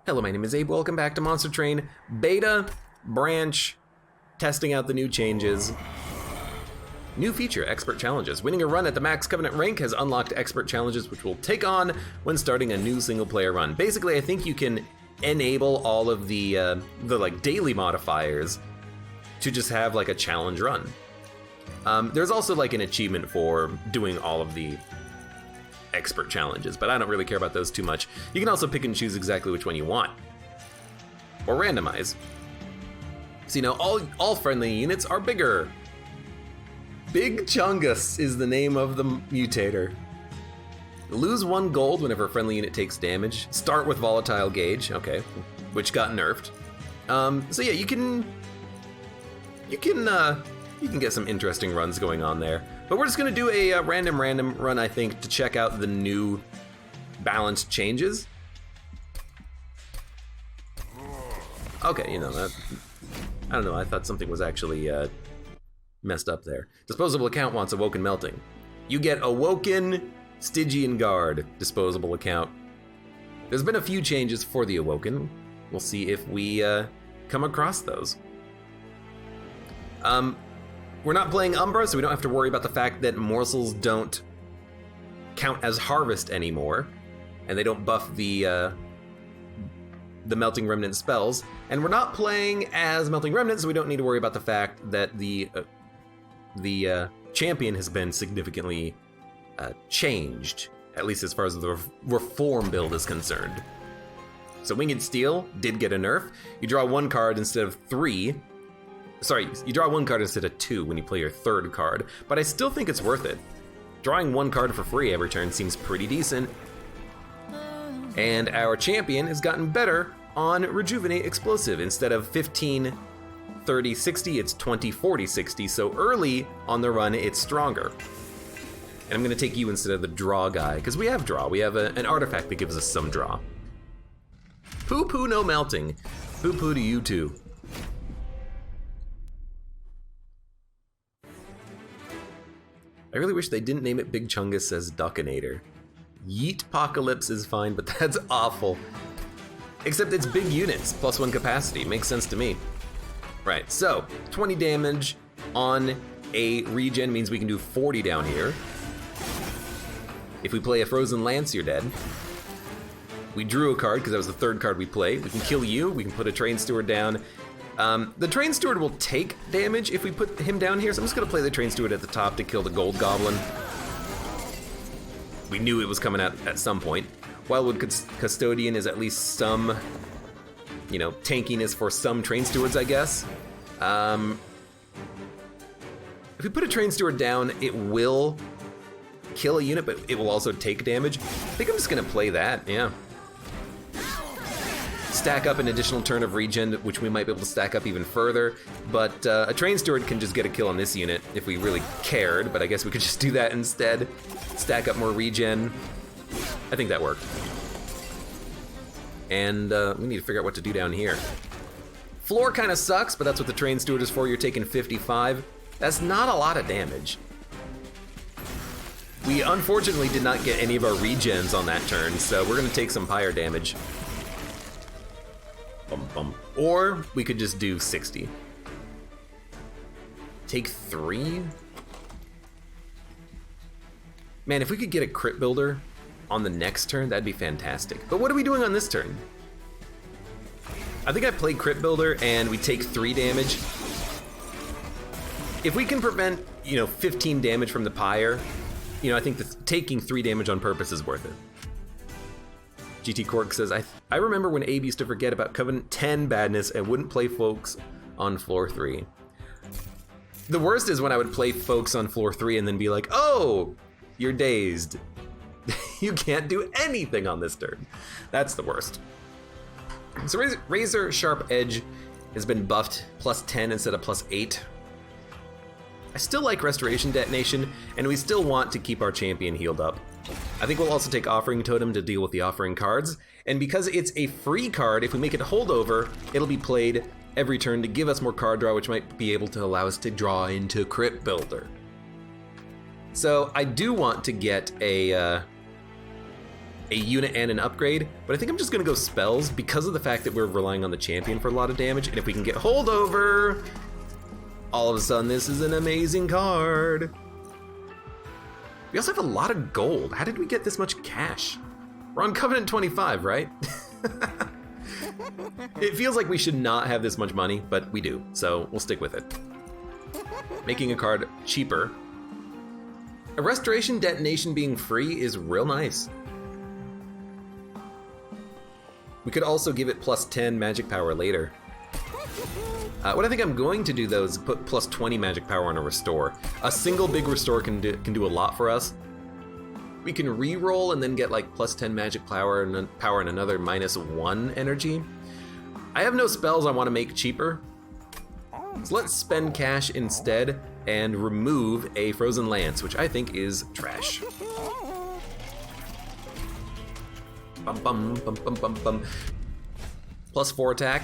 Hello, my name is Abe. Welcome back to Monster Train Beta Branch, testing out the new changes. New feature, Expert Challenges. Winning a run at the Max Covenant rank has unlocked Expert Challenges, which we'll take on when starting a new single-player run. Basically, I think you can enable all of the like daily modifiers to just have like a challenge run. There's also like an achievement for doing all of the expert challenges, but I don't really care about those too much. You can also pick and choose exactly which one you want, or randomize. So you know, all friendly units are bigger. Big Chungus is the name of the mutator. Lose 1 gold whenever a friendly unit takes damage. Start with volatile gauge, okay, which got nerfed. So yeah, you can get some interesting runs going on there. But we're just gonna do a random run, I think, to check out the new balance changes. Okay, you know, I don't know, I thought something was actually messed up there. Disposable account wants Awoken Melting. You get Awoken Stygian Guard disposable account. There's been a few changes for the Awoken. We'll see if we come across those. We're not playing Umbra, so we don't have to worry about the fact that morsels don't count as harvest anymore, and they don't buff the Melting Remnant spells. And we're not playing as Melting Remnant, so we don't need to worry about the fact that the champion has been significantly changed, at least as far as the reform build is concerned. So Winged Steel did get a nerf. You draw 1 card instead of 3. Sorry, you draw 1 card instead of 2 when you play your 3rd card, but I still think it's worth it. Drawing 1 card for free every turn seems pretty decent. And our champion has gotten better on Rejuvenate Explosive. Instead of 15, 30, 60, it's 20, 40, 60, so early on the run, it's stronger. And I'm gonna take you instead of the draw guy, because we have draw. We have an artifact that gives us some draw. Poo-poo, no melting. Poo-poo to you too. I really wish they didn't name it Big Chungus as Duckinator. Yeet-pocalypse is fine, but that's awful. Except it's big units, +1 capacity, makes sense to me. Right, so 20 damage on a regen means we can do 40 down here. If we play a Frozen Lance, you're dead. We drew a card, because that was the 3rd card we played. We can kill you, we can put a Train Steward down. The Train Steward will take damage if we put him down here, so I'm just gonna play the Train Steward at the top to kill the Gold Goblin. We knew it was coming out at some point. Wildwood Custodian is at least some, you know, tankiness for some Train Stewards, I guess. If we put a Train Steward down, it will kill a unit, but it will also take damage. I think I'm just gonna play that, yeah. Stack up an additional turn of regen, which we might be able to stack up even further, but a Train Steward can just get a kill on this unit if we really cared, but I guess we could just do that instead. Stack up more regen. I think that worked. And we need to figure out what to do down here. Floor kind of sucks, but that's what the Train Steward is for. You're taking 55. That's not a lot of damage. We unfortunately did not get any of our regens on that turn, so we're gonna take some pyre damage. Or we could just do 60. Take 3? Man, if we could get a crit builder on the next turn, that'd be fantastic. But what are we doing on this turn? I think I played crit builder and we take 3 damage. If we can prevent, you know, 15 damage from the pyre, you know, I think that taking 3 damage on purpose is worth it. GT Cork says, I remember when Abe used to forget about Covenant 10 badness and wouldn't play folks on floor 3. The worst is when I would play folks on floor 3 and then be like, oh, you're dazed. You can't do anything on this turn. That's the worst. So Razor Sharp Edge has been buffed +10 instead of +8. I still like Restoration Detonation, and we still want to keep our champion healed up. I think we'll also take Offering Totem to deal with the offering cards, and because it's a free card, if we make it holdover, it'll be played every turn to give us more card draw, which might be able to allow us to draw into Crit Builder. So I do want to get a a unit and an upgrade, but I think I'm just gonna go spells because of the fact that we're relying on the champion for a lot of damage, and if we can get holdover, all of a sudden this is an amazing card. We also have a lot of gold. How did we get this much cash? We're on Covenant 25, right? It feels like we should not have this much money, but we do, so we'll stick with it. Making a card cheaper. A restoration detonation being free is real nice. We could also give it plus 10 magic power later. What I think I'm going to do though is put plus 20 magic power on a restore. A single big restore can do a lot for us. We can re-roll and then get like plus 10 magic power and another minus 1 energy. I have no spells I want to make cheaper. So let's spend cash instead and remove a Frozen Lance, which I think is trash. Bum, bum, bum, bum, bum, bum. Plus 4 attack.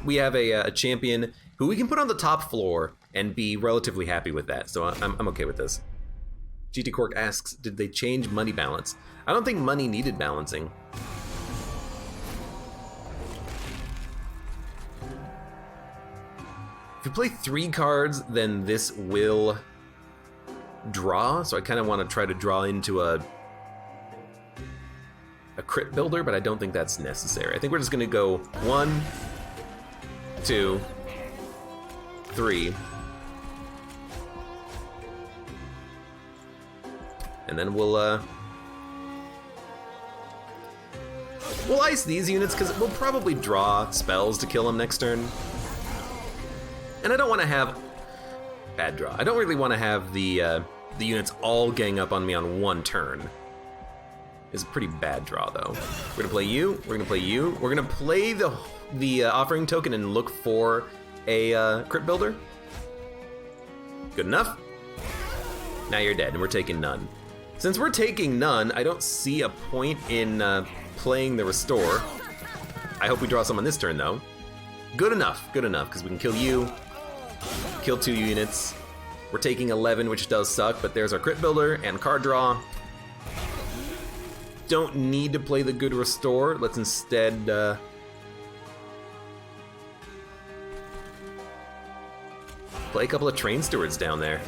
We have a champion who we can put on the top floor and be relatively happy with that, so I'm okay with this. GT Cork asks, did they change money balance? I don't think money needed balancing. If we play 3 cards, then this will draw, so I kind of want to try to draw into a crit builder, but I don't think that's necessary. I think we're just going to go 1, 2, 3, and then we'll ice these units because we'll probably draw spells to kill them next turn. And I don't want to have bad draw. I don't really want to have the units all gang up on me on one turn. It's a pretty bad draw though. We're gonna play you. We're gonna play you. We're gonna play the offering token and look for a crit builder. Good enough. Now you're dead, and we're taking none. Since we're taking none, I don't see a point in playing the restore. I hope we draw someone this turn though. Good enough, because we can kill you, kill 2 units. We're taking 11, which does suck, but there's our crit builder and card draw. Don't need to play the good restore. Let's instead play a couple of train stewards down there.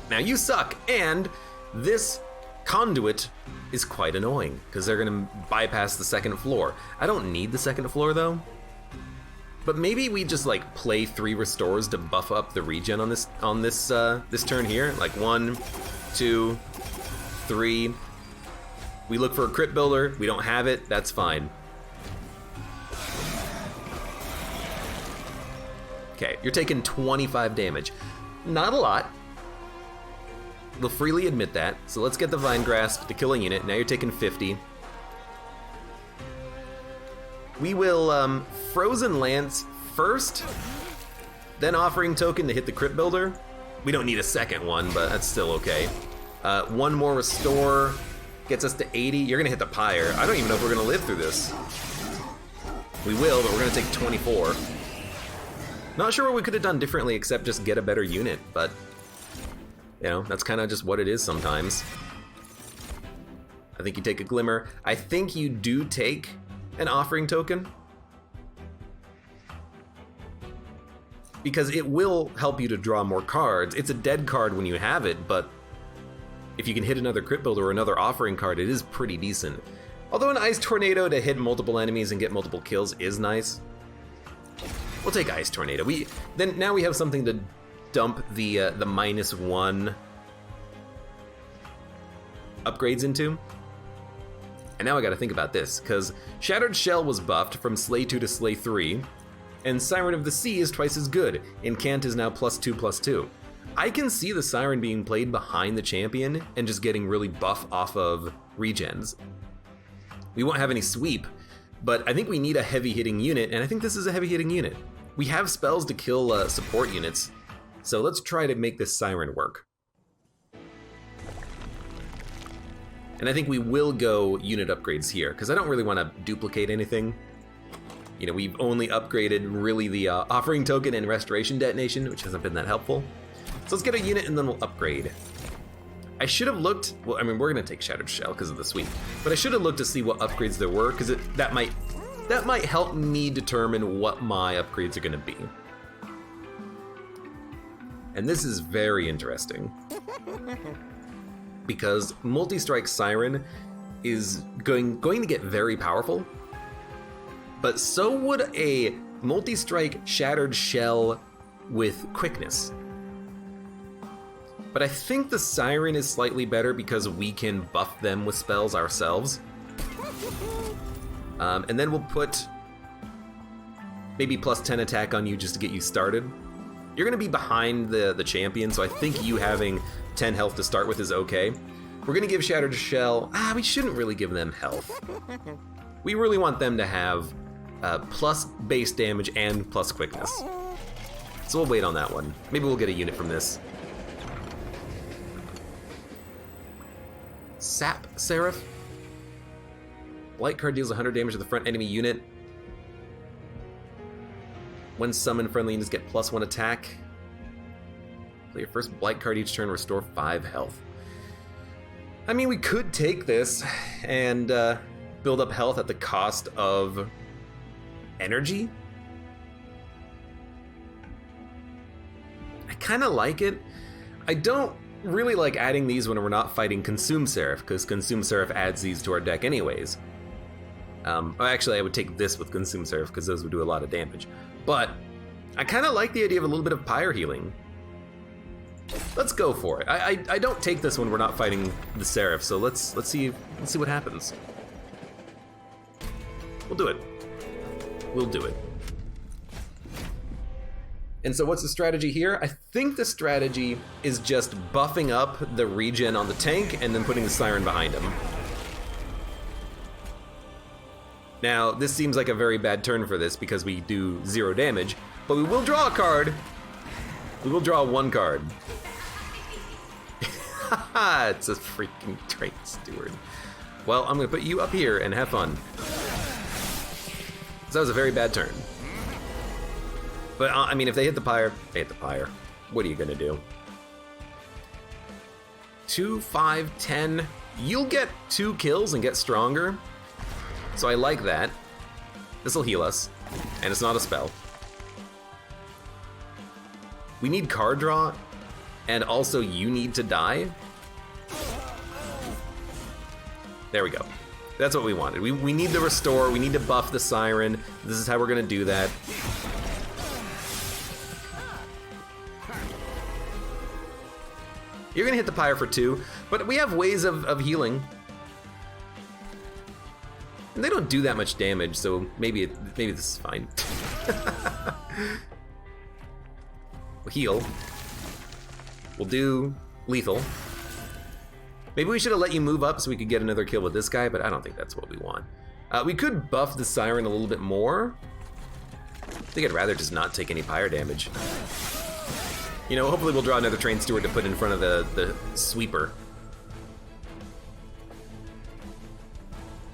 Now you suck, and this conduit is quite annoying because they're gonna bypass the second floor. I don't need the second floor though, but maybe we just like play 3 restores to buff up the regen on this turn here. Like 1, 2, 3. We look for a crit builder. We don't have it. That's fine. Okay, you're taking 25 damage. Not a lot. We'll freely admit that. So let's get the Vine Grasp to kill a unit. Now you're taking 50. We will Frozen Lance first, then Offering Token to hit the crit builder. We don't need a second one, but that's still okay. 1 more restore gets us to 80. You're gonna hit the pyre. I don't even know if we're gonna live through this. We will, but we're gonna take 24. Not sure what we could have done differently except just get a better unit, but you know, that's kind of just what it is sometimes. I think you take a Glimmer. I think you do take an Offering Token, because it will help you to draw more cards. It's a dead card when you have it, but if you can hit another crit builder or another offering card, it is pretty decent. Although an Ice Tornado to hit multiple enemies and get multiple kills is nice. We'll take Ice Tornado. Now we have something to dump the -1 upgrades into. And now I gotta think about this, because Shattered Shell was buffed from Slay 2 to Slay 3, and Siren of the Sea is twice as good. Incant is now +2/+2. I can see the Siren being played behind the champion and just getting really buff off of regens. We won't have any sweep, but I think we need a heavy hitting unit, and I think this is a heavy hitting unit. We have spells to kill support units, so let's try to make this Siren work. And I think we will go unit upgrades here, because I don't really want to duplicate anything. You know, we've only upgraded really the Offering Token and Restoration Detonation, which hasn't been that helpful. So let's get a unit and then we'll upgrade. I should have looked, well, I mean, we're gonna take Shattered Shell because of the sweep, but I should have looked to see what upgrades there were, because that might help me determine what my upgrades are gonna be. And this is very interesting, because Multi-Strike Siren is going to get very powerful, but so would a Multi-Strike Shattered Shell with quickness. But I think the Siren is slightly better because we can buff them with spells ourselves. And then we'll put maybe plus 10 attack on you just to get you started. You're gonna be behind the champion, so I think you having 10 health to start with is okay. We're gonna give Shattered Shell, we shouldn't really give them health. We really want them to have plus base damage and plus quickness. So we'll wait on that one. Maybe we'll get a unit from this. Sap Seraph. Blight card deals 100 damage to the front enemy unit. When summoned, friendly units get +1 attack. Play your first Blight card each turn, restore 5 health. I mean, we could take this and build up health at the cost of energy. I kind of like it. I don't really like adding these when we're not fighting Consume Seraph, because Consume Seraph adds these to our deck anyways. Actually, I would take this with Consume Seraph, because those would do a lot of damage. But I kind of like the idea of a little bit of Pyre healing. Let's go for it. I don't take this when we're not fighting the Seraph, so let's see what happens. We'll do it. We'll do it. And so what's the strategy here? I think the strategy is just buffing up the regen on the tank and then putting the Siren behind him. Now, this seems like a very bad turn for this because we do 0 damage, but we will draw a card. We will draw 1 card. Haha, it's a freaking Train Steward. Well, I'm gonna put you up here and have fun. So that was a very bad turn. But, I mean, if they hit the Pyre, they hit the Pyre. What are you gonna do? 2, 5, 10. You'll get 2 kills and get stronger. So I like that. This'll heal us, and it's not a spell. We need card draw, and also you need to die. There we go. That's what we wanted. We need to restore, we need to buff the Siren. This is how we're gonna do that. You're gonna hit the Pyre for 2, but we have ways of healing. And they don't do that much damage, so maybe this is fine. We'll heal. We'll do lethal. Maybe we should have let you move up so we could get another kill with this guy, but I don't think that's what we want. We could buff the Siren a little bit more. I think I'd rather just not take any Pyre damage. You know, hopefully we'll draw another Train Steward to put in front of the sweeper.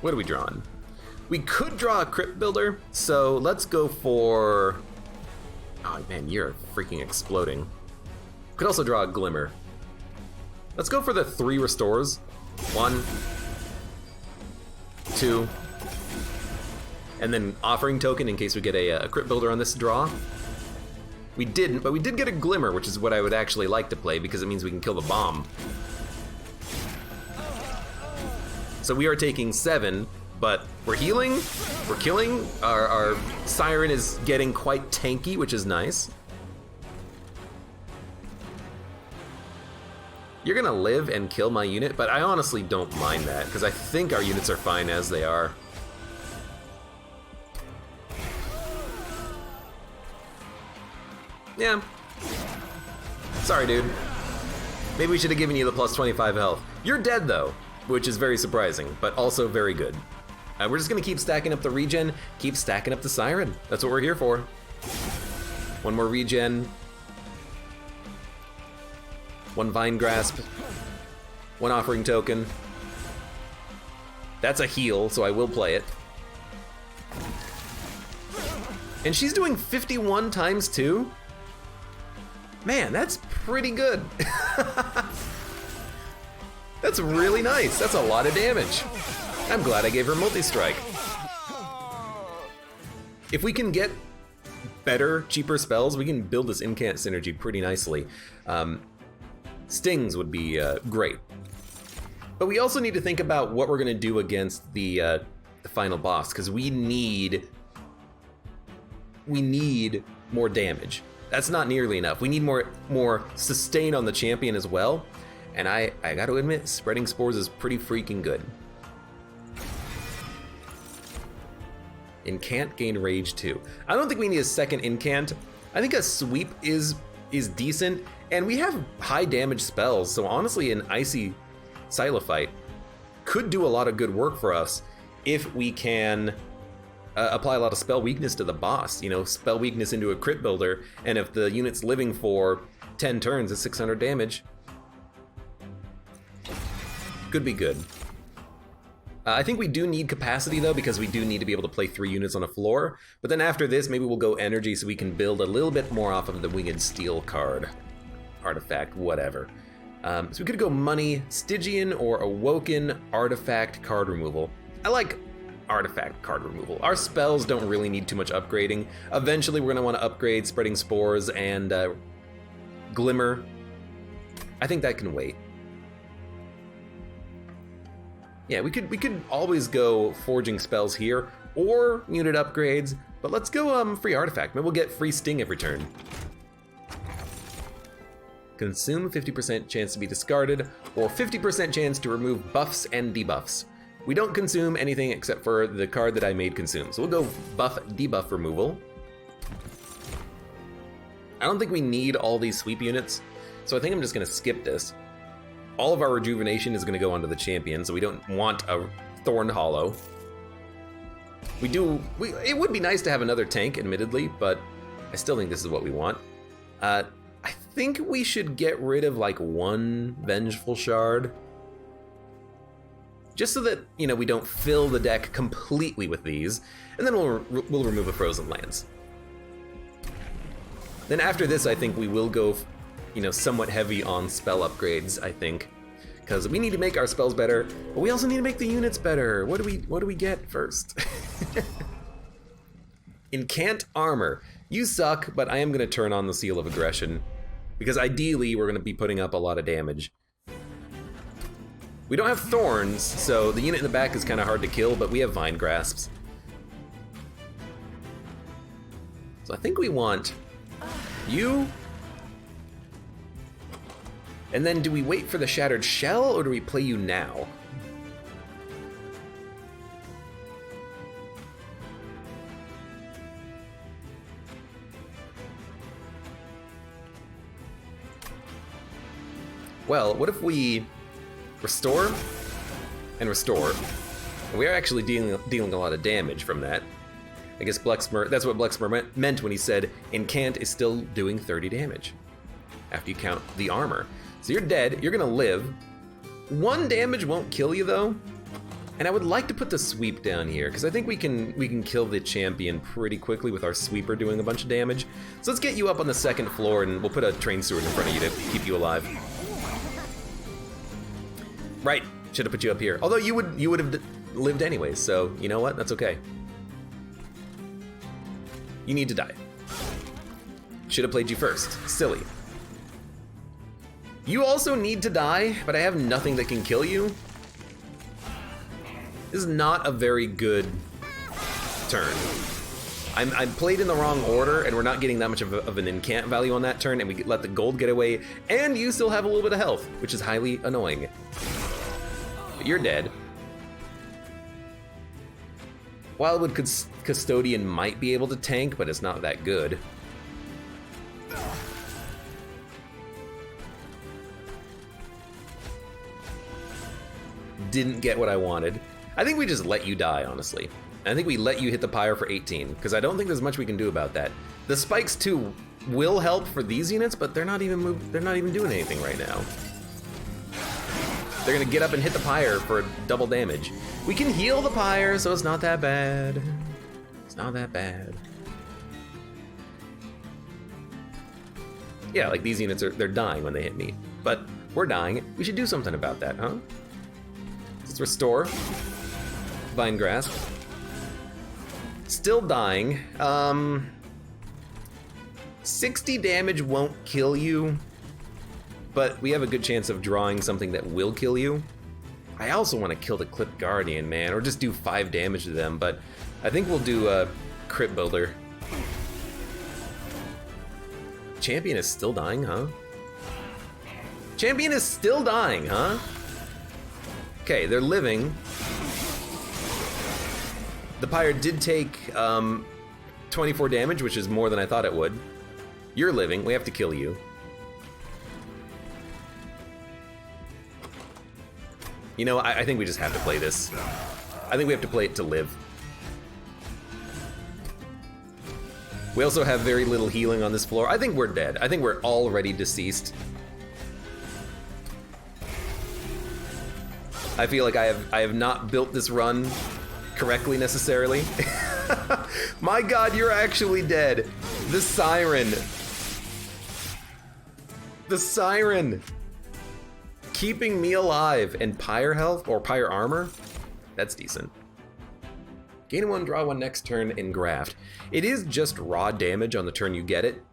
What are we drawing? We could draw a Crypt Builder, so let's go for... Oh man, you're freaking exploding. Could also draw a Glimmer. Let's go for the 3 restores. 1, 2, and then Offering Token in case we get a Crypt Builder on this draw. We didn't, but we did get a Glimmer, which is what I would actually like to play because it means we can kill the bomb. So we are taking 7, but we're healing, we're killing. Our Siren is getting quite tanky, which is nice. You're gonna live and kill my unit, but I honestly don't mind that because I think our units are fine as they are. Yeah. Sorry, dude. Maybe we should have given you the plus 25 health. You're dead, though, which is very surprising, but also very good. We're just gonna keep stacking up the regen, keep stacking up the Siren. That's what we're here for. 1 more regen. 1 Vine Grasp. 1 Offering Token. That's a heal, so I will play it. And she's doing 51 times 2? Man, that's pretty good. That's really nice. That's a lot of damage. I'm glad I gave her multi-strike. If we can get better, cheaper spells, we can build this incant synergy pretty nicely. Stings would be great. But we also need to think about what we're gonna do against the final boss, because we need more damage. That's not nearly enough. We need more sustain on the champion as well. And I gotta admit, spreading spores is pretty freaking good. Incant gain rage 2. I don't think we need a second incant. I think a sweep is decent, and we have high damage spells, so honestly an icy Silophyte could do a lot of good work for us if we can apply a lot of spell weakness to the boss. You know, spell weakness into a crit builder, and if the unit's living for 10 turns at 600 damage, could be good. I think we do need capacity though, because we do need to be able to play 3 units on a floor. But then after this, maybe we'll go energy so we can build a little bit more off of the Winged Steel card. Artifact, whatever. So we could go money, Stygian, or Awoken artifact card removal. I like artifact card removal. Our spells don't really need too much upgrading. Eventually we're gonna wanna upgrade Spreading Spores and Glimmer. I think that can wait. Yeah, we could always go forging spells here or unit upgrades, but let's go free artifact. Maybe we'll get free sting every turn. Consume 50% chance to be discarded, or 50% chance to remove buffs and debuffs. We don't consume anything except for the card that I made consume. So we'll go buff debuff removal. I don't think we need all these sweep units, so I think I'm just gonna skip this. All of our rejuvenation is gonna go onto the champion, so we don't want a Thorn Hollow. It would be nice to have another tank, admittedly, but I still think this is what we want. I think we should get rid of like 1 Vengeful Shard. Just so that, you know, we don't fill the deck completely with these, and then we'll remove a Frozen Lance. Then after this, I think we will go, you know, somewhat heavy on spell upgrades, I think. Because we need to make our spells better, but we also need to make the units better. What do we get first? Incant Armor. You suck, but I am gonna turn on the Seal of Aggression, because ideally we're gonna be putting up a lot of damage. We don't have thorns, so the unit in the back is kind of hard to kill, but we have Vine Grasps. So I think we want you. And then do we wait for the Shattered Shell, or do we play you now? Well, what if we restore and restore? And we are actually dealing a lot of damage from that. I guess Blexmer, that's what Blexmer meant when he said Incant is still doing 30 damage after you count the armor. So you're dead, you're gonna live. 1 damage won't kill you though. And I would like to put the sweep down here, because I think we can kill the champion pretty quickly with our sweeper doing a bunch of damage. So let's get you up on the 2nd floor, and we'll put a train steward in front of you to keep you alive. Right, should have put you up here. Although you would have lived anyways, so you know what? That's okay. You need to die. Should have played you first. Silly. You also need to die, but I have nothing that can kill you. This is not a very good turn. I'm played in the wrong order, and we're not getting that much of an incant value on that turn, and we let the gold get away, and you still have a little bit of health, which is highly annoying. But you're dead. Wildwood Custodian might be able to tank, but it's not that good. Didn't get what I wanted. I think we just let you die, honestly. I think we let you hit the pyre for 18, because I don't think there's much we can do about that. The spikes too will help for these units, but they're not even doing anything right now. They're gonna get up and hit the pyre for double damage. We can heal the pyre, so it's not that bad. It's not that bad. Yeah, like these units they're dying when they hit me. But We're dying. We should do something about that, huh? Let's restore. Vine Grasp. Still dying. 60 damage won't kill you, but we have a good chance of drawing something that will kill you. I also want to kill the Clip Guardian, man, or just do 5 damage to them, but I think we'll do a Crit Builder. Champion is still dying, huh? Champion is still dying, huh? Okay, they're living. The Pyre did take 24 damage, which is more than I thought it would. You're living, we have to kill you. You know, I think we just have to play this. I think we have to play it to live. We also have very little healing on this floor. I think we're dead. I think we're already deceased. I feel like I have not built this run correctly necessarily. My God, you're actually dead. The Siren. The Siren. Keeping me alive and Pyre health or Pyre armor? That's decent. Gain 1, draw 1 next turn in Graft. It is just raw damage on the turn you get it.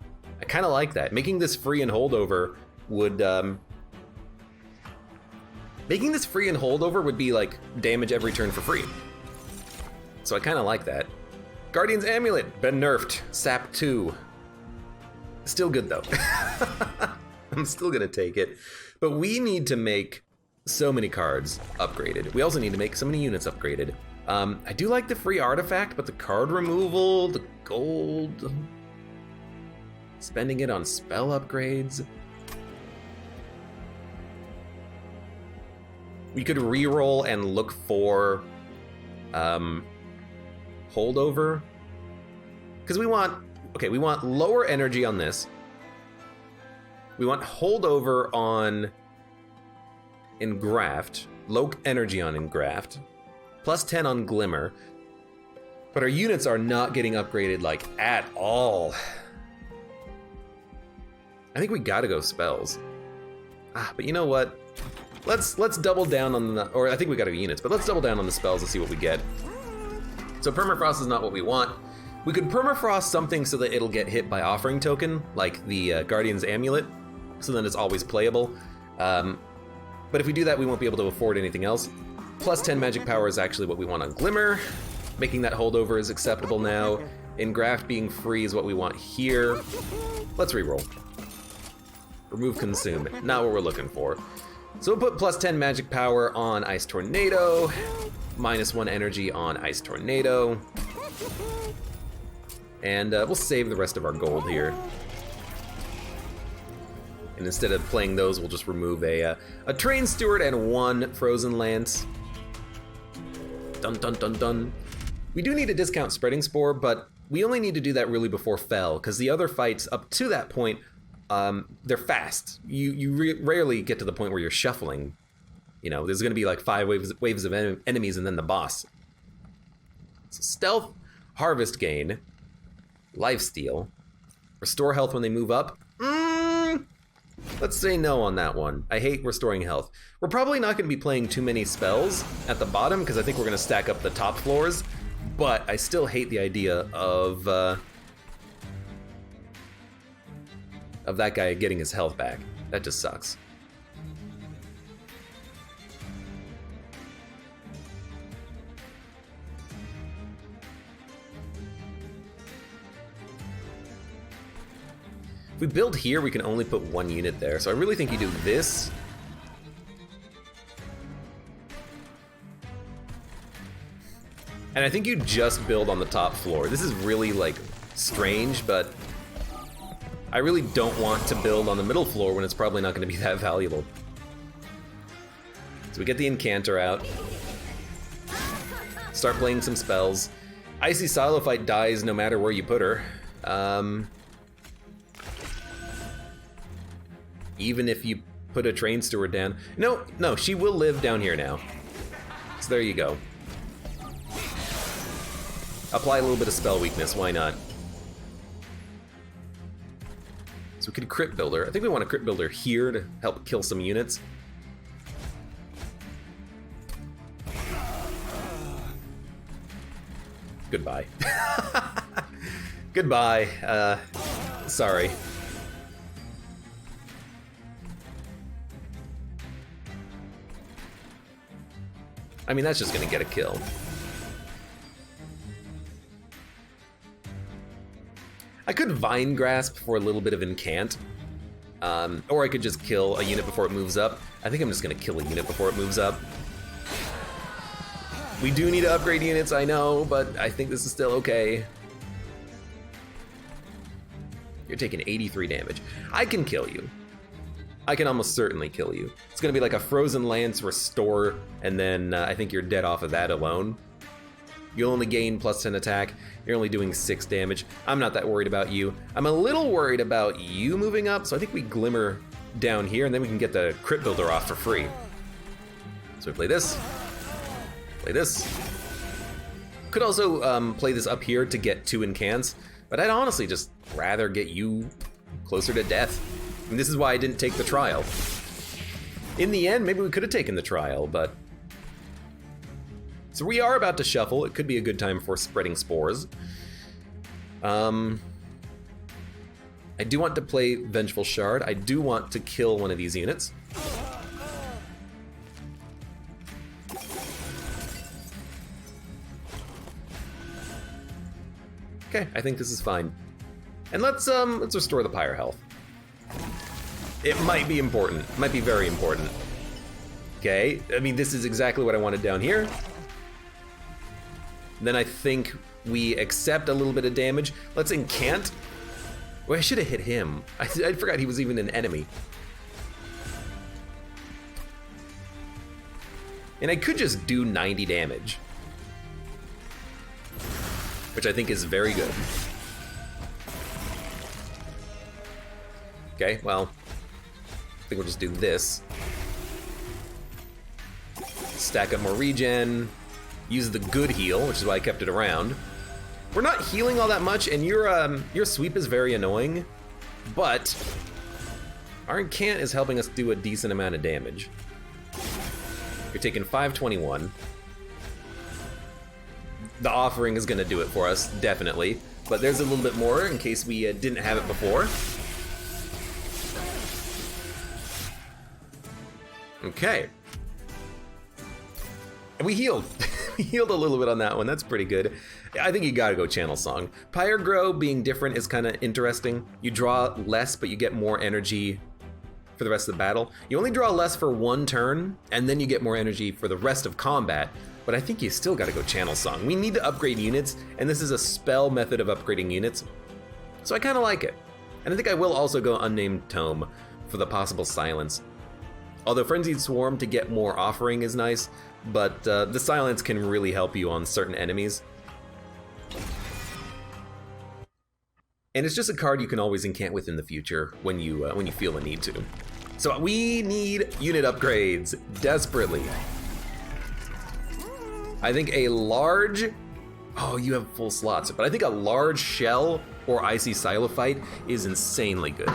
I kind of like that. Making this free and holdover would making this free and holdover would be like damage every turn for free. So I kind of like that. Guardian's Amulet, been nerfed. Sap 2. Still good though. I'm still gonna take it. But we need to make so many cards upgraded. We also need to make so many units upgraded. I do like the free artifact, but the card removal, the gold, spending it on spell upgrades. We could reroll and look for holdover. Because we want lower energy on this. We want holdover on Engraft, low energy on Engraft, plus 10 on Glimmer. But our units are not getting upgraded like at all. I think we gotta go spells. But you know what? Let's double down on the, or I think we gotta go units, but let's double down on the spells and see what we get. So Permafrost is not what we want. We could Permafrost something so that it'll get hit by Offering Token, like the Guardian's Amulet, so then it's always playable. But if we do that, we won't be able to afford anything else. Plus 10 magic power is actually what we want on Glimmer. Making that holdover is acceptable now. Engraft being free is what we want here. Let's reroll. Remove Consume, not what we're looking for. So we'll put plus 10 magic power on Ice Tornado, minus 1 energy on Ice Tornado. And we'll save the rest of our gold here. And instead of playing those, we'll just remove a Train Steward and 1 Frozen Lance. Dun dun dun dun. We do need to discount Spreading Spore, but we only need to do that really before Fell, because the other fights up to that point, they're fast. You rarely get to the point where you're shuffling. You know, there's gonna be like 5 waves of enemies and then the boss. So Stealth, Harvest Gain, Lifesteal, Restore Health when they move up. Let's say no on that one. I hate restoring health. We're probably not going to be playing too many spells at the bottom because I think we're going to stack up the top floors, but I still hate the idea of that guy getting his health back. That just sucks. If we build here, we can only put 1 unit there, so I really think you do this. And I think you just build on the top floor. This is really, like, strange, but I really don't want to build on the middle floor when it's probably not going to be that valuable. So we get the Incanter out. Start playing some spells. Icy Silophyte dies no matter where you put her. Even if you put a Train Steward down. No, she will live down here now. So there you go. Apply a little bit of spell weakness, why not? So could crit builder. I think we want a crit builder here to help kill some units. Goodbye. Goodbye. Sorry. I mean, that's just gonna get a kill. I could Vine Grasp for a little bit of Incant. Or I could just kill a unit before it moves up. I think I'm just gonna kill a unit before it moves up. We do need to upgrade units, I know, but I think this is still okay. You're taking 83 damage. I can kill you. I can almost certainly kill you. It's gonna be like a Frozen Lance Restore, and then I think you're dead off of that alone. You'll only gain plus 10 attack. You're only doing 6 damage. I'm not that worried about you. I'm a little worried about you moving up, so I think we Glimmer down here, and then we can get the Crit Builder off for free. So we play this. Play this. Could also play this up here to get 2 incants, but I'd honestly just rather get you closer to death. And this is why I didn't take the trial. In the end, maybe we could have taken the trial, but... So we are about to shuffle. It could be a good time for spreading spores. I do want to play Vengeful Shard. I do want to kill one of these units. Okay, I think this is fine. And let's restore the Pyre health. It might be important. It might be very important. Okay, I mean, this is exactly what I wanted down here. Then I think we accept a little bit of damage. Let's incant. Well, I should have hit him. I forgot he was even an enemy. And I could just do 90 damage, which I think is very good. Okay, well, I think we'll just do this. Stack up more regen. Use the good heal, which is why I kept it around. We're not healing all that much, and your sweep is very annoying, but our incant is helping us do a decent amount of damage. You're taking 521. The offering is gonna do it for us, definitely, but there's a little bit more in case we didn't have it before. Okay. And we healed. We healed a little bit on that one. That's pretty good. I think you gotta go Channel Song. Pyre Grow being different is kind of interesting. You draw less, but you get more energy for the rest of the battle. You only draw less for 1 turn, and then you get more energy for the rest of combat. But I think you still gotta go Channel Song. We need to upgrade units, and this is a spell method of upgrading units. So I kind of like it. And I think I will also go Unnamed Tome for the possible silence. Although Frenzied Swarm to get more offering is nice, but the silence can really help you on certain enemies. And it's just a card you can always incant with in the future when you feel the need to. So we need unit upgrades desperately. I think a large, oh, you have full slots, but I think a large shell or Icy Silophyte is insanely good.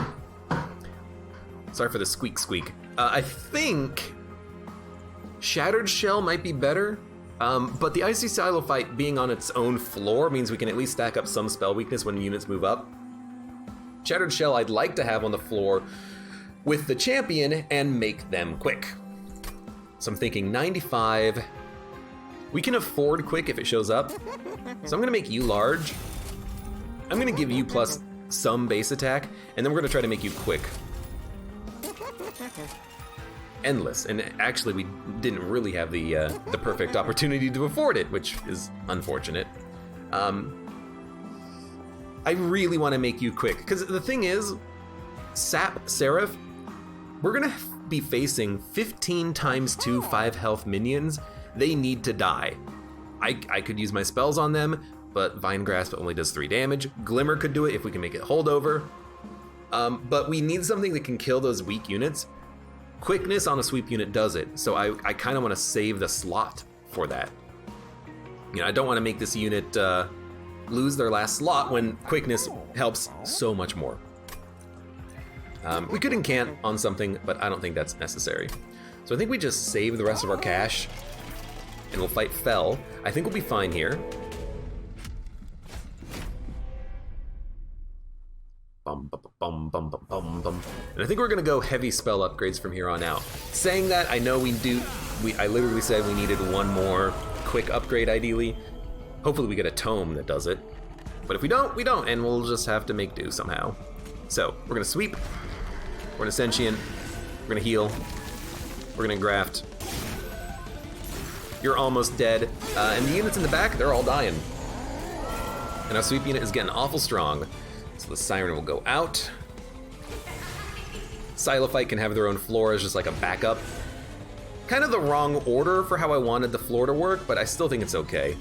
Sorry for the squeak squeak. I think Shattered Shell might be better, but the Icy Silophyte being on its own floor means we can at least stack up some spell weakness when units move up. Shattered Shell I'd like to have on the floor with the champion and make them quick. So I'm thinking 95. We can afford quick if it shows up. So I'm gonna make you large. I'm gonna give you plus some base attack, and then we're gonna try to make you quick. Endless, and actually we didn't really have the perfect opportunity to afford it, which is unfortunate. I really want to make you quick, because the thing is, Sap Seraph, we're gonna be facing 15 times 2 5 health minions. They need to die. I could use my spells on them, but Vine Grasp only does 3 damage. Glimmer could do it if we can make it holdover. But we need something that can kill those weak units. Quickness on a sweep unit does it, so I kind of want to save the slot for that. You know, I don't want to make this unit lose their last slot when quickness helps so much more. We could incant on something, but I don't think that's necessary. So I think we just save the rest of our cash, and we'll fight Fell. I think we'll be fine here. Bum, bum, bum, bum, bum, bum, bum. And I think we're gonna go heavy spell upgrades from here on out. Saying that, I know I literally said we needed one more quick upgrade ideally. Hopefully we get a tome that does it. But if we don't, we don't, and we'll just have to make do somehow. So, we're gonna sweep, we're gonna sentient, we're gonna heal, we're gonna graft. You're almost dead. And the units in the back, they're all dying. And our sweep unit is getting awful strong. So the Siren will go out. Silophyte can have their own floor as just like a backup. Kind of the wrong order for how I wanted the floor to work, but I still think it's okay.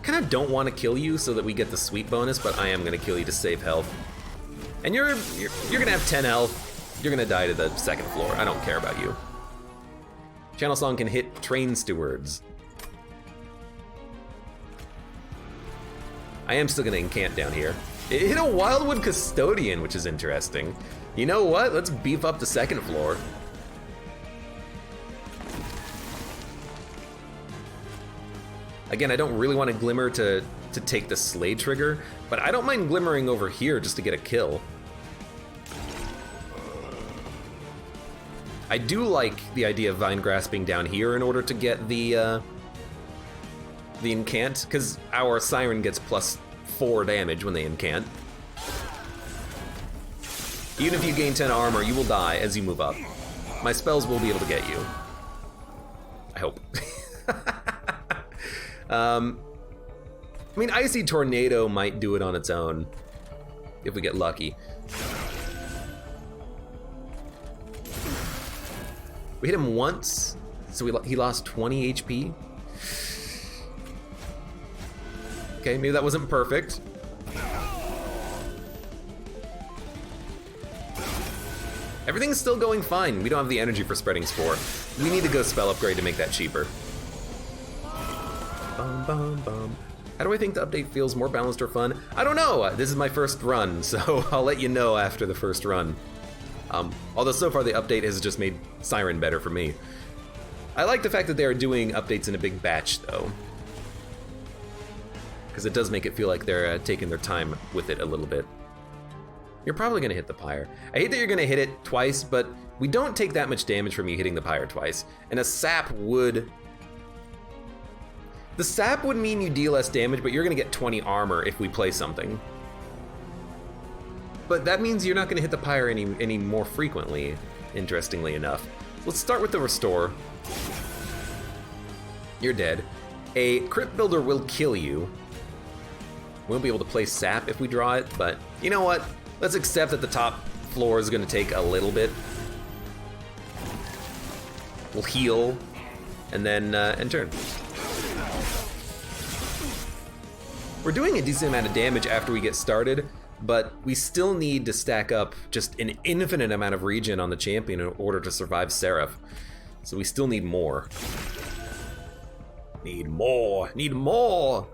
Kind of don't want to kill you so that we get the sweep bonus, but I am going to kill you to save health. And you're going to have 10 health. You're going to die to the second floor. I don't care about you. Channel Song can hit train stewards. I am still gonna incant down here. It hit a Wildwood Custodian, which is interesting. You know what? Let's beef up the second floor. Again, I don't really want to Glimmer to take the Slay trigger, but I don't mind Glimmering over here just to get a kill. I do like the idea of Vine Grasping down here in order to get the incant, because our Siren gets +4 damage when they incant. Even if you gain 10 armor, you will die as you move up. My spells will be able to get you. I hope. I mean, Icy Tornado might do it on its own, if we get lucky. We hit him once, so he lost 20 HP. Okay, maybe that wasn't perfect. Everything's still going fine. We don't have the energy for Spreading Spore. We need to go spell upgrade to make that cheaper. Bum, bum, bum. How do I think the update feels more balanced or fun? I don't know. This is my first run, so I'll let you know after the first run. Although so far the update has just made Siren better for me. I like the fact that they are doing updates in a big batch, though, because it does make it feel like they're taking their time with it a little bit. You're probably gonna hit the pyre. I hate that you're gonna hit it twice, but we don't take that much damage from you hitting the pyre twice. And a sap would... The sap would mean you deal less damage, but you're gonna get 20 armor if we play something. But that means you're not gonna hit the pyre any more frequently, interestingly enough. Let's start with the restore. You're dead. A Crypt Builder will kill you. We won't be able to play sap if we draw it, but you know what? Let's accept that the top floor is gonna take a little bit. We'll heal, and then end turn. We're doing a decent amount of damage after we get started, but we still need to stack up just an infinite amount of regen on the champion in order to survive Seraph. So we still need more. Need more, need more!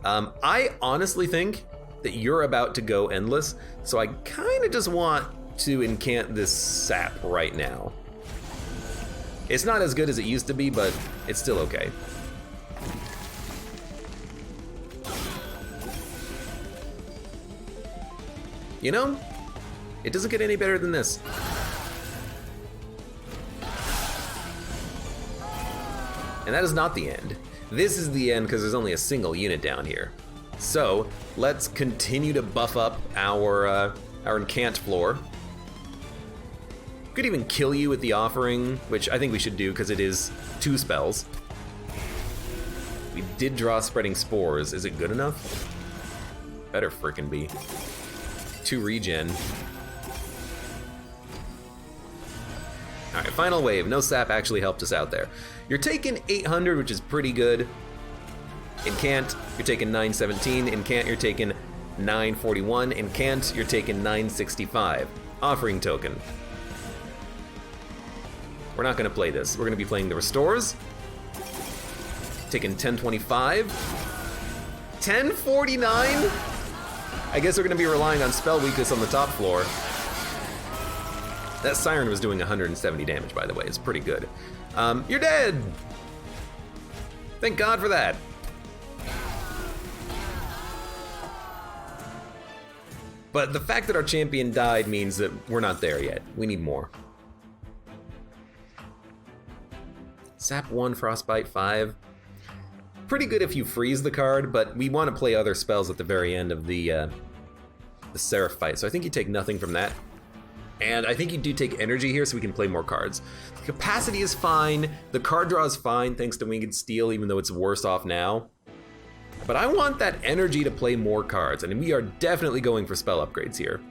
I honestly think that you're about to go endless, so I kind of just want to incant this sap right now. It's not as good as it used to be, but it's still okay. You know, it doesn't get any better than this. And that is not the end. This is the end because there's only a single unit down here. So let's continue to buff up our incant floor. Could even kill you with the offering, which I think we should do because it is 2 spells. We did draw Spreading Spores. Is it good enough? Better frickin' be. 2 regen. Alright, final wave. No sap actually helped us out there. You're taking 800, which is pretty good. Incant, you're taking 917. Incant, you're taking 941. Incant, you're taking 965. Offering token. We're not going to play this. We're going to be playing the restores. Taking 1025. 1049? I guess we're gonna be relying on spell weakness on the top floor. That Siren was doing 170 damage, by the way. It's pretty good. You're dead! Thank God for that. But the fact that our champion died means that we're not there yet. We need more. Sap 1, Frostbite 5. Pretty good if you freeze the card, but we want to play other spells at the very end of the Seraph fight. So I think you take nothing from that. And I think you do take energy here so we can play more cards. The capacity is fine. The card draw is fine thanks to Winged Steel, even though it's worse off now. But I want that energy to play more cards, and we are definitely going for spell upgrades here.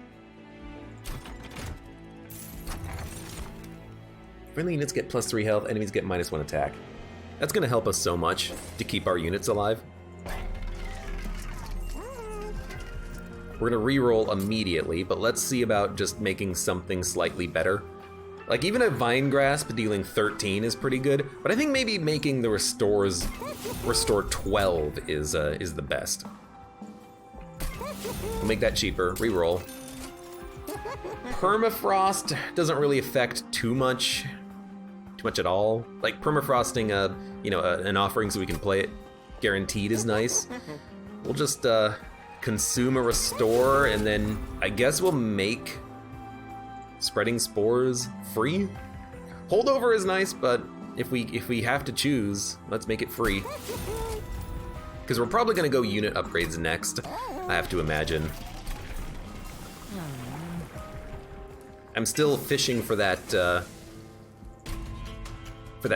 Friendly units get +3 health, enemies get -1 attack. That's gonna help us so much to keep our units alive. We're gonna reroll immediately, but let's see about just making something slightly better. Like even a Vine Grasp dealing 13 is pretty good, but I think maybe making the Restore 12 is the best. We'll make that cheaper, reroll. Permafrost doesn't really affect too much at all. Like permafrosting an offering so we can play it guaranteed is nice. We'll just consume a Restore, and then I guess we'll make Spreading Spores free. Holdover is nice, but if we have to choose, let's make it free. Because we're probably gonna go unit upgrades next, I have to imagine. I'm still fishing for that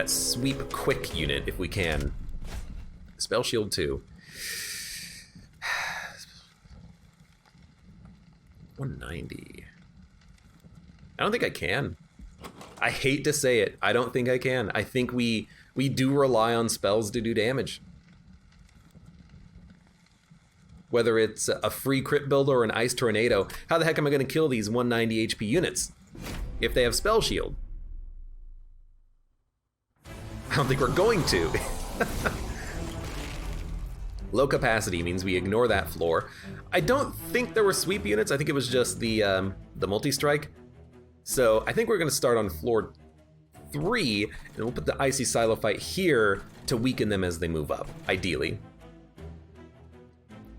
sweep quick unit if we can. Spell Shield 2. 190. I don't think I can. I hate to say it, I don't think I can. I think we do rely on spells to do damage. Whether it's a free crit build or an Ice Tornado, how the heck am I gonna kill these 190 HP units if they have Spell Shield? I don't think we're going to. Low capacity means we ignore that floor. I don't think there were sweep units, I think it was just the multi-strike. So I think we're gonna start on floor 3, and we'll put the Icy Silophyte here to weaken them as they move up, ideally.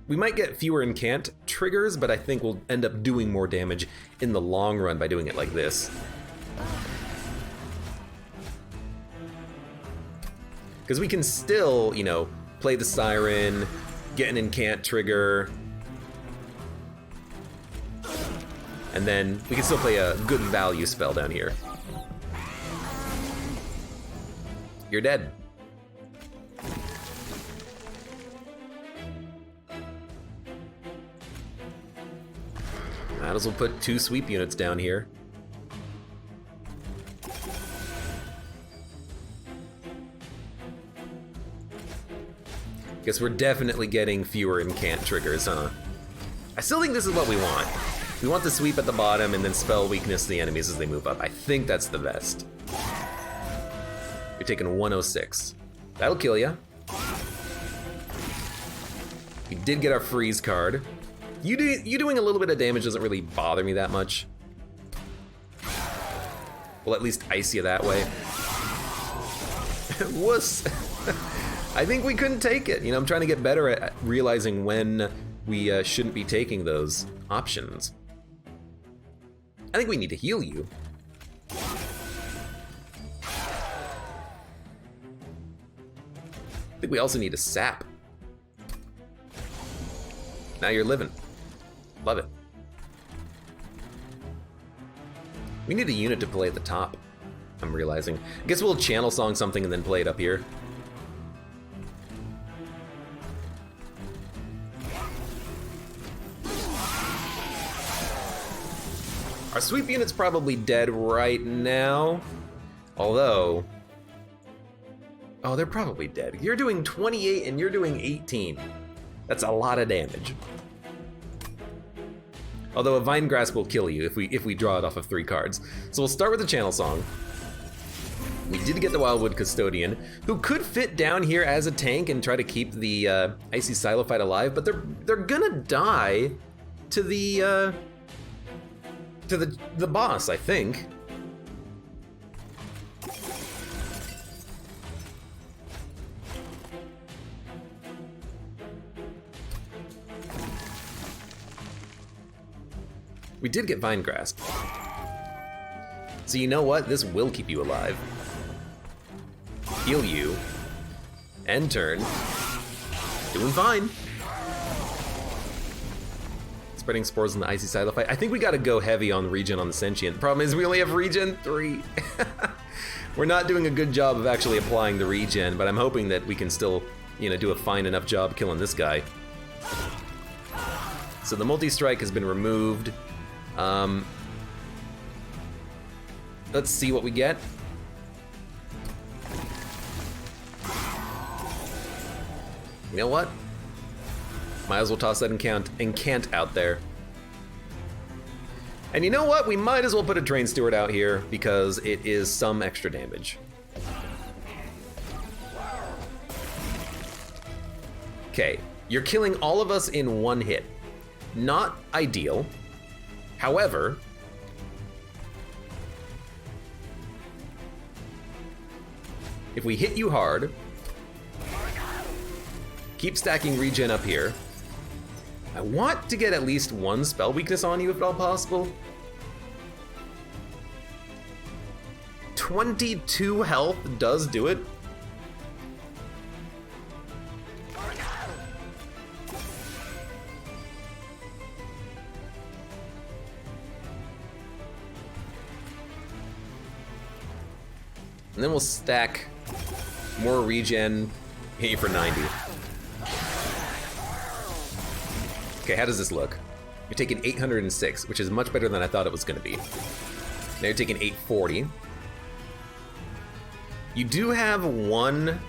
We might get fewer incant triggers, but I think we'll end up doing more damage in the long run by doing it like this. Because we can still, play the Siren, get an incant trigger, and then we can still play a good value spell down here. You're dead. Might as well put 2 sweep units down here. Guess we're definitely getting fewer incant triggers, huh? I still think this is what we want. We want the sweep at the bottom and then spell weakness to the enemies as they move up. I think that's the best. You're taking 106. That'll kill ya. We did get our freeze card. You doing a little bit of damage doesn't really bother me that much. We'll at least ice you that way. Wuss. I think we couldn't take it. I'm trying to get better at realizing when we shouldn't be taking those options. I think we need to heal you. I think we also need a sap. Now you're living. Love it. We need a unit to play at the top, I'm realizing. I guess we'll channel song something and then play it up here. Our sweep unit's probably dead right now. Although, oh, they're probably dead. You're doing 28 and you're doing 18. That's a lot of damage. Although a Vine Grasp will kill you if we draw it off of 3 cards. So we'll start with the channel song. We did get the Wildwood Custodian, who could fit down here as a tank and try to keep the Icy Silophyte alive, but they're gonna die to the boss, I think. We did get Vine Grasp. So you know what? This will keep you alive. Heal you. End turn. Doing fine. Spreading spores in the Icy Silophyte. I think we gotta go heavy on regen on the Sentient. Problem is we only have regen 3. We're not doing a good job of actually applying the regen, but I'm hoping that we can still, you know, do a fine enough job killing this guy. So the multi-strike has been removed. Let's see what we get. You know what? Might as well toss that incant out there. And you know what? We might as well put a Drain Steward out here because it is some extra damage. Okay, you're killing all of us in one hit. Not ideal. However, if we hit you hard, keep stacking regen up here. I want to get at least one spell weakness on you if at all possible. 22 health does do it. And then we'll stack more regen, hit you for 90. Okay, how does this look? You're taking 806, which is much better than I thought it was gonna be. Now you're taking 840. You do have one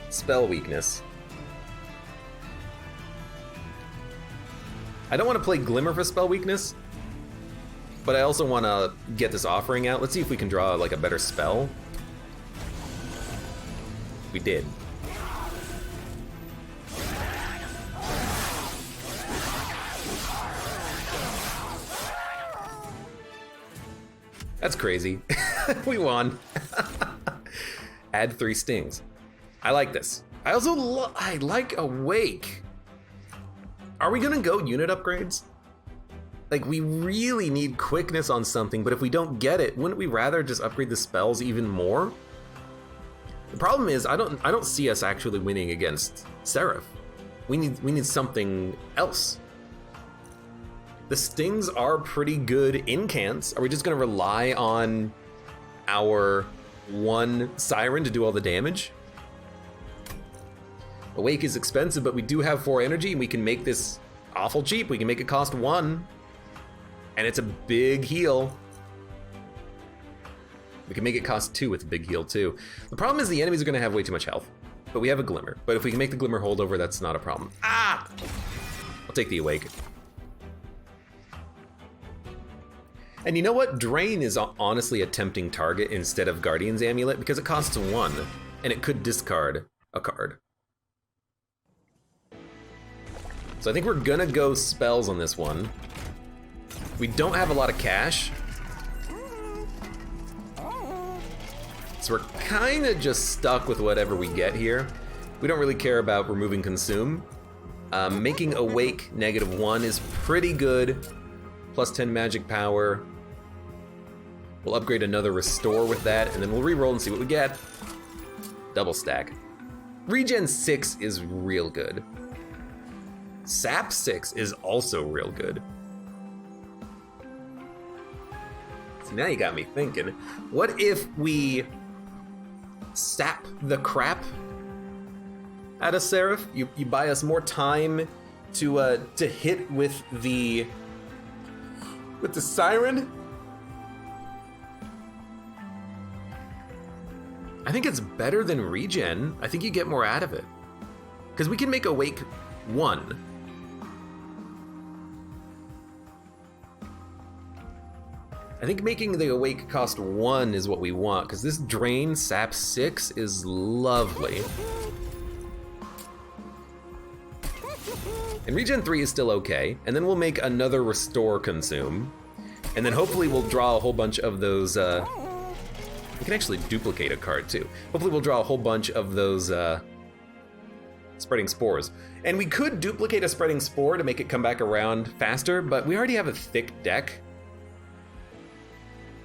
spell weakness. I don't want to play Glimmer for spell weakness, but I also want to get this offering out. Let's see if we can draw like a better spell. We did. That's crazy. We won. Add 3 stings. I like this. I also I like Awake. Are we gonna go unit upgrades? Like, we really need quickness on something, but if we don't get it, wouldn't we rather just upgrade the spells even more? The problem is, I don't see us actually winning against Seraph. We need something else. The stings are pretty good incants. Are we just gonna rely on our one Siren to do all the damage? Awake is expensive, but we do have 4 energy, and we can make this awful cheap. We can make it cost 1. And it's a big heal. We can make it cost 2 with a big heal too. The problem is the enemies are gonna have way too much health. But we have a Glimmer. But if we can make the Glimmer holdover, that's not a problem. Ah! I'll take the Awake. And you know what? Drain is honestly a tempting target instead of Guardian's Amulet because it costs 1. And it could discard a card. So I think we're gonna go spells on this one. We don't have a lot of cash. So we're kind of just stuck with whatever we get here. We don't really care about removing Consume. Making Awake -1 is pretty good. Plus 10 magic power. We'll upgrade another Restore with that, and then we'll re-roll and see what we get. Double stack. Regen 6 is real good. Sap 6 is also real good. So now you got me thinking, what if we sap the crap out of Seraph? You buy us more time to hit with the Siren? I think it's better than regen. I think you get more out of it. Because we can make Awake 1. I think making the Awake cost 1 is what we want, because this Drain Sap 6 is lovely. And Regen 3 is still okay, and then we'll make another Restore Consume, and then hopefully we'll draw a whole bunch of those, we can actually duplicate a card too. Hopefully we'll draw a whole bunch of those Spreading Spores. And we could duplicate a Spreading Spore to make it come back around faster, but we already have a thick deck.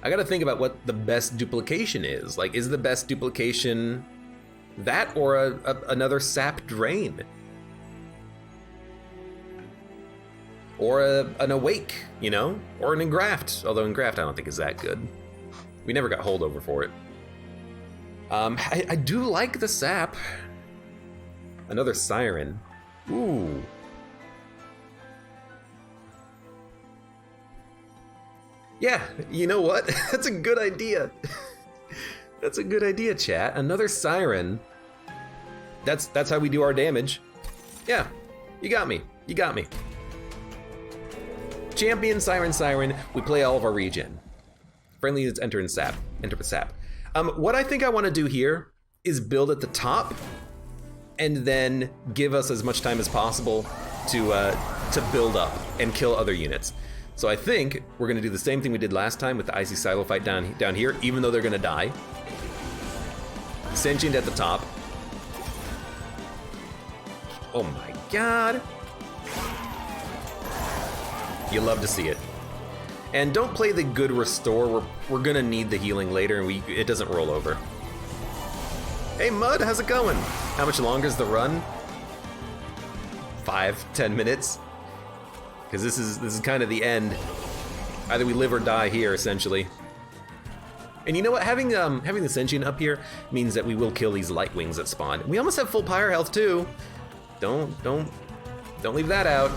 I gotta think about what the best duplication is. Like, is the best duplication that or another Sap Drain? Or an Awake, you know? Or an Engraft, although Engraft I don't think is that good. We never got holdover for it. I do like the Sap. Another Siren. Ooh. Yeah, you know what? That's a good idea. That's a good idea, chat. Another Siren. That's how we do our damage. Yeah, you got me. You got me. Champion, Siren. We play all of our regen. Friendly units enter in Sap. Enter with Sap. What I think I want to do here is build at the top, and then give us as much time as possible to build up and kill other units. So I think we're gonna do the same thing we did last time with the Icy Silo fight down here, even though they're gonna die. Sentient at the top. Oh my god. You love to see it. And don't play the good restore, we're gonna need the healing later and it doesn't roll over. Hey Mud, how's it going? How much longer is the run? 5-10 minutes? Because this is kind of the end. Either we live or die here, essentially. And you know what? Having the Sentient up here means that we will kill these light wings that spawn. We almost have full pyre health too. Don't leave that out.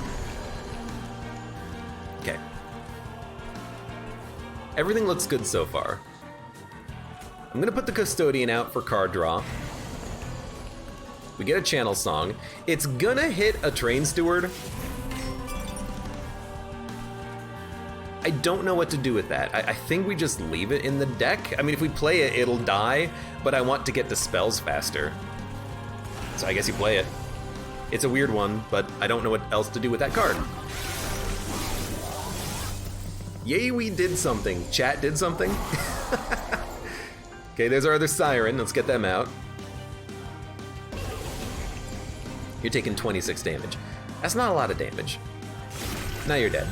Okay. Everything looks good so far. I'm gonna put the Custodian out for card draw. We get a Channel Song. It's gonna hit a Train Steward. I don't know what to do with that. I think we just leave it in the deck. I mean, if we play it, it'll die, but I want to get the spells faster. So I guess you play it. It's a weird one, but I don't know what else to do with that card. Yay, we did something. Chat did something. Okay, there's our other Siren. Let's get them out. You're taking 26 damage. That's not a lot of damage. Now you're dead.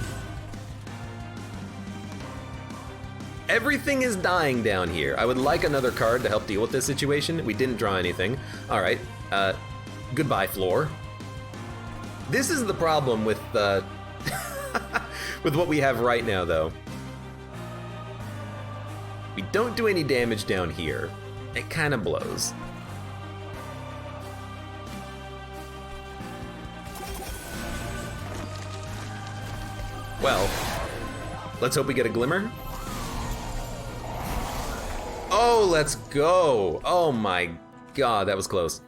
Everything is dying down here. I would like another card to help deal with this situation. We didn't draw anything. All right, goodbye, floor. This is the problem with with what we have right now, though. We don't do any damage down here. It kind of blows. Well, let's hope we get a Glimmer. Oh, let's go. Oh my god, that was close.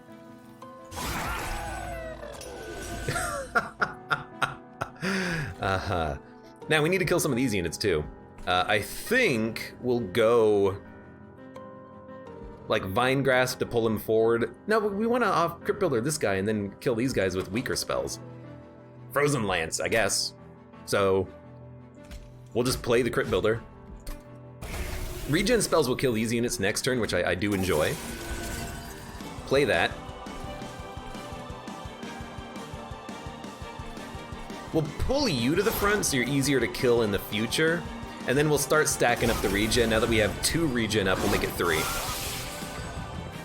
Now we need to kill some of these units too. I think we'll go like Vine Grasp to pull him forward. No, we want to off Crypt Builder this guy and then kill these guys with weaker spells. Frozen Lance, I guess. So we'll just play the Crypt Builder. Regen spells will kill these units next turn, which I do enjoy. Play that. We'll pull you to the front so you're easier to kill in the future. And then we'll start stacking up the regen. Now that we have 2 regen up, we'll make it 3.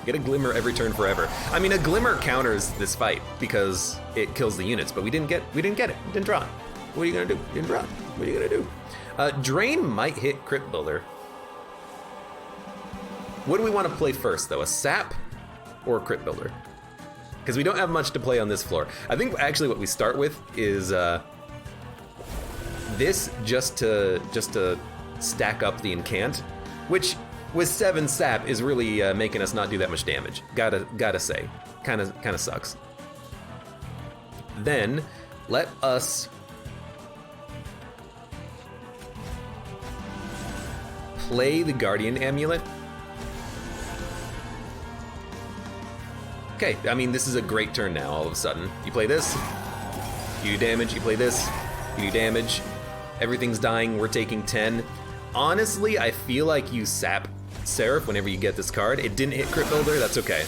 Get a Glimmer every turn forever. I mean, a Glimmer counters this fight because it kills the units, but we didn't get it. We didn't draw it. What are you gonna do? You didn't draw it. What are you gonna do? Drain might hit Crypt Builder. What do we want to play first, though? A Sap or a Crypt Builder? Because we don't have much to play on this floor. I think actually what we start with is this just to stack up the Incant, which with 7 Sap is really making us not do that much damage. Gotta say, kind of sucks. Then let us play the Guardian Amulet. Okay, I mean, this is a great turn now, all of a sudden. You play this, you do damage, you play this, you do damage. Everything's dying, we're taking 10. Honestly, I feel like you sap Seraph whenever you get this card. It didn't hit Crypt Builder, that's okay.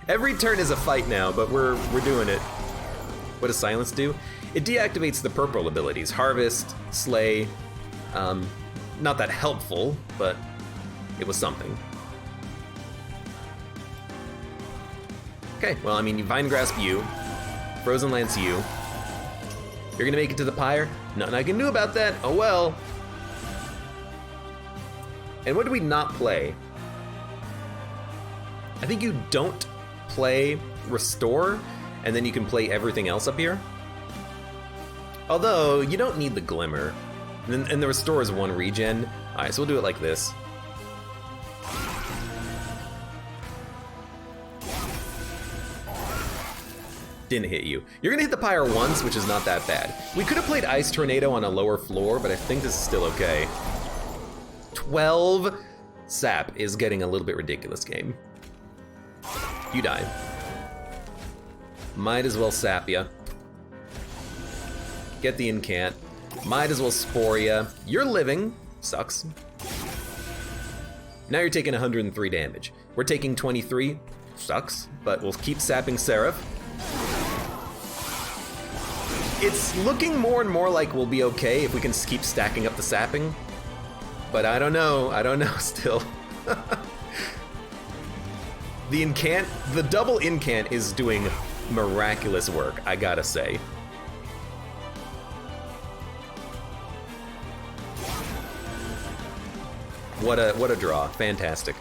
Every turn is a fight now, but we're doing it. What does Silence do? It deactivates the purple abilities, Harvest, Slay. Not that helpful, but it was something. Okay, well, I mean, Vine Grasp you, Frozen Lance you. You're gonna make it to the pyre? Nothing I can do about that, oh well. And what do we not play? I think you don't play Restore, and then you can play everything else up here. Although, you don't need the Glimmer. And the Restore is 1 regen. Alright, so we'll do it like this. Didn't hit you. You're gonna hit the pyre once, which is not that bad. We could have played Ice Tornado on a lower floor, but I think this is still okay. 12 sap is getting a little bit ridiculous, game. You die. Might as well sap ya. Get the incant. Might as well spore ya. You're living. Sucks. Now you're taking 103 damage. We're taking 23. Sucks, but we'll keep sapping Seraph. It's looking more and more like we'll be okay if we can keep stacking up the sapping. But I don't know still. The incant, the double incant is doing miraculous work, I gotta say. What a draw, fantastic.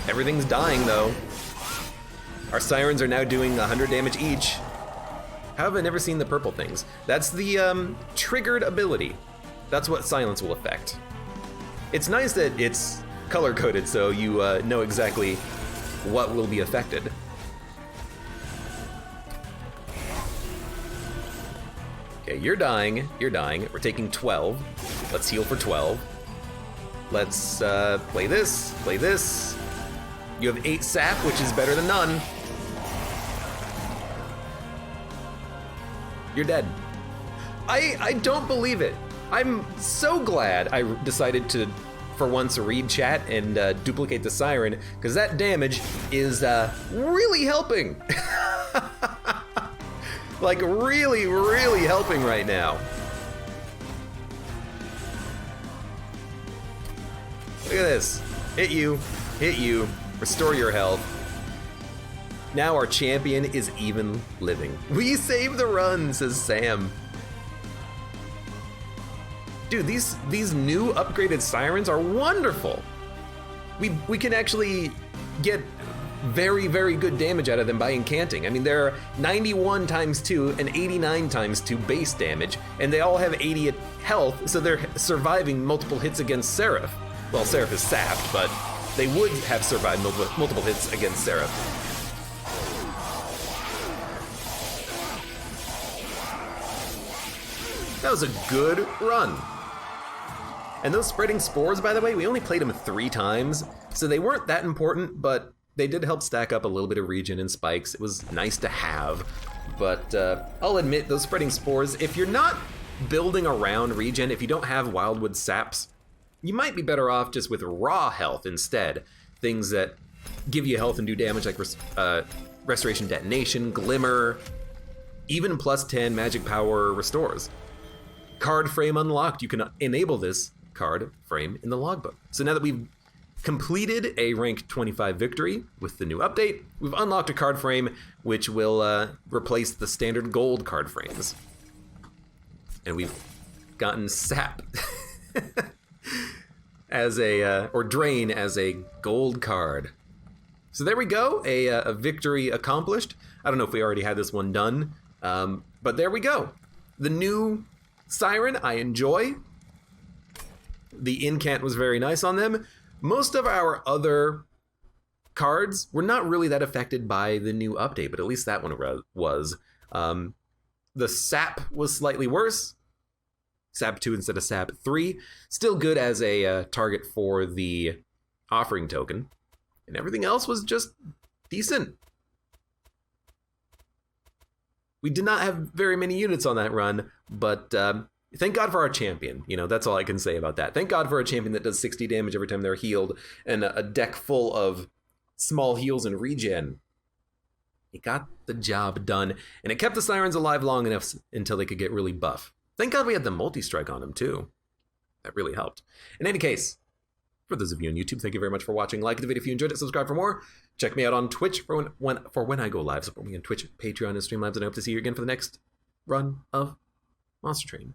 Everything's dying though. Our Sirens are now doing 100 damage each. How have I never seen the purple things? That's the triggered ability. That's what Silence will affect. It's nice that it's color-coded so you know exactly what will be affected. Okay, you're dying, you're dying. We're taking 12. Let's heal for 12. Let's play this, play this. You have 8 sap, which is better than none. You're dead. I don't believe it. I'm so glad I decided to, for once, read chat and duplicate the Siren, because that damage is really helping. Like, really, really helping right now. Look at this. Hit you, restore your health. Now our champion is even living. We save the run, says Sam. Dude, these new upgraded Sirens are wonderful. We can actually get very, very good damage out of them by incanting. I mean, they're 91 times 2 and 89 times 2 base damage, and they all have 80 health, so they're surviving multiple hits against Seraph. Well, Seraph is sapped, but they would have survived multiple hits against Seraph. That was a good run. And those spreading spores, by the way, we only played them 3 times, so they weren't that important, but they did help stack up a little bit of regen and spikes. It was nice to have, but I'll admit, those spreading spores, if you're not building around regen, if you don't have Wildwood saps, you might be better off just with raw health instead. Things that give you health and do damage, like Restoration Detonation, Glimmer, even plus 10 magic power restores. Card frame unlocked, you can enable this card frame in the logbook. So now that we've completed a rank 25 victory with the new update, we've unlocked a card frame which will replace the standard gold card frames. And we've gotten Sap as a, or Drain as a gold card. So there we go, a victory accomplished. I don't know if we already had this one done, but there we go. The new Siren, I enjoy. The incant was very nice on them. Most of our other cards were not really that affected by the new update, but at least that one was. The sap was slightly worse. Sap 2 instead of Sap 3. Still good as a target for the offering token. And everything else was just decent. We did not have very many units on that run, but thank God for our champion. You know, that's all I can say about that. Thank God for a champion that does 60 damage every time they're healed, and a deck full of small heals and regen. It got the job done, and it kept the Sirens alive long enough until they could get really buff. Thank God we had the multi-strike on them, too. That really helped. In any case, for those of you on YouTube, thank you very much for watching. Like the video if you enjoyed it, subscribe for more. Check me out on Twitch for when I go live. Support me on Twitch, Patreon, and Streamlabs, and I hope to see you again for the next run of Monster Train.